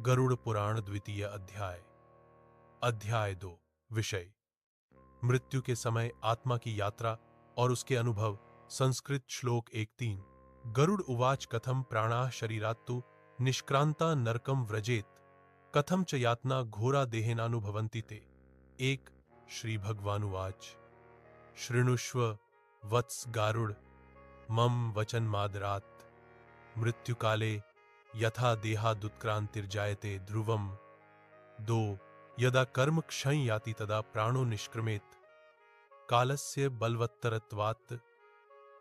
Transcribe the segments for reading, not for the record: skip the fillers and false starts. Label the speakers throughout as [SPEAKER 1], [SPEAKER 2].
[SPEAKER 1] गरुड़ पुराण द्वितीय अध्याय। अध्याय 2। विषय मृत्यु के समय आत्मा की यात्रा और उसके अनुभव। संस्कृत श्लोक 1-3। गरुड़ उवाच कथम प्राणाः शरीरात्तु निष्क्रांता नरकम व्रजेत कथम च यातना घोरा देहेनानुभवन्ति ते। 1। श्री भगवानुवाच शृणुष्व वत्स गारुड़ मम वचनमादरात् मृत्युकाले यथा देहादुत्क्रांतिर्जायते ध्रुवम्। 2। यदा कर्म क्षय याति तदा प्राणो निष्क्रमेत कालस्य बलवत्तरत्वात्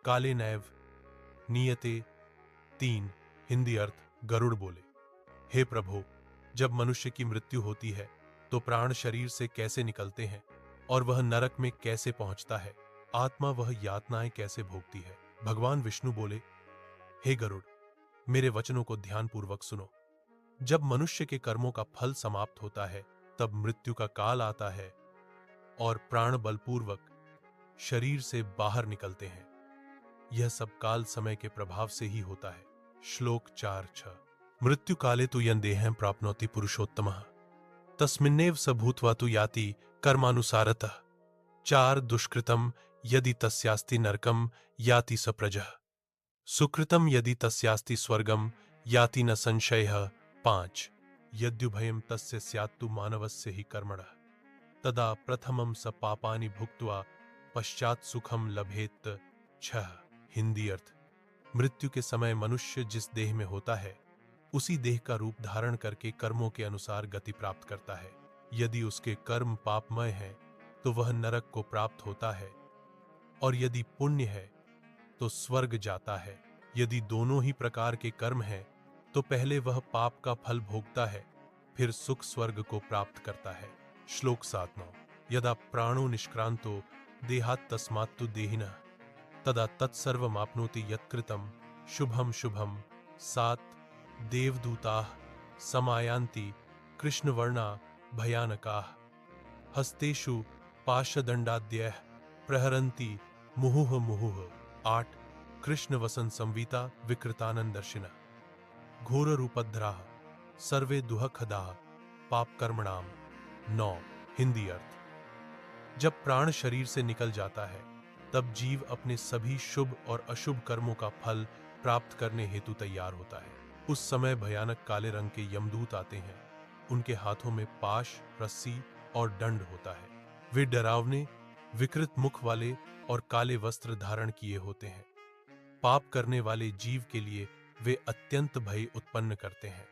[SPEAKER 1] काले नैव नियते। 3। हिंदी अर्थ। गरुड़ बोले, हे प्रभु, जब मनुष्य की मृत्यु होती है तो प्राण शरीर से कैसे निकलते हैं और वह नरक में कैसे पहुंचता है, आत्मा वह यातनाएं कैसे भोगती है। भगवान विष्णु बोले, हे गरुड़, मेरे वचनों को ध्यानपूर्वक सुनो। जब मनुष्य के कर्मों का फल समाप्त होता है तब मृत्यु का काल आता है और प्राण बलपूर्वक शरीर से बाहर निकलते हैं। यह सब काल समय के प्रभाव से ही होता है। श्लोक 4-6। मृत्यु काले तु यं देहं प्राप्नोति पुरुषोत्तमः तस्मिन्नेव स भूत्वा तु याति कर्मानुसारतः। 4। दुष्कृतम यदि तस्यास्ति नरकम याति स प्रजः सुकृतम यदि तस्यास्ति स्वर्गम याति न संशयः। 5। यद्युभयं तस्य स्यात्तु मानवस्य हि कर्मणः तदा प्रथमं स पापानि भुक्त्वा पश्चात सुखम लभेत। 6। हिंदी अर्थ। मृत्यु के समय मनुष्य जिस देह में होता है उसी देह का रूप धारण करके कर्मों के अनुसार गति प्राप्त करता है। यदि उसके कर्म पापमय हैं तो वह नरक को प्राप्त होता है और यदि पुण्य है तो स्वर्ग जाता है। यदि दोनों ही प्रकार के कर्म हैं तो पहले वह पाप का फल भोगता है, फिर सुख स्वर्ग को प्राप्त करता है। श्लोक 7-9। यदा प्राणो निष्क्रांतो देहात् तस्मात्तु देहिनः तदा तत्सर्वमाप्नोति यत्कृतं शुभम शुभम। 7। देवदूताः समायान्ति कृष्णवर्णा भयानकाः हस्तेषु पाशदण्डाद्यः प्रहरन्ति मुहुः मुहुः। 8। कृष्ण वसन संवीता विकृतानंदर्शिनः घोर रूपद्राः सर्वे दुःखदाः पाप कर्मणाम। 9। हिंदी अर्थ। जब प्राण शरीर से निकल जाता है तब जीव अपने सभी शुभ और अशुभ कर्मों का फल प्राप्त करने हेतु तैयार होता है। उस समय भयानक काले रंग के यमदूत आते हैं। उनके हाथों में पाश, रस्सी और दंड होता है। वे डरावने विकृत मुख वाले और काले वस्त्र धारण किए होते हैं। पाप करने वाले जीव के लिए वे अत्यंत भय उत्पन्न करते हैं।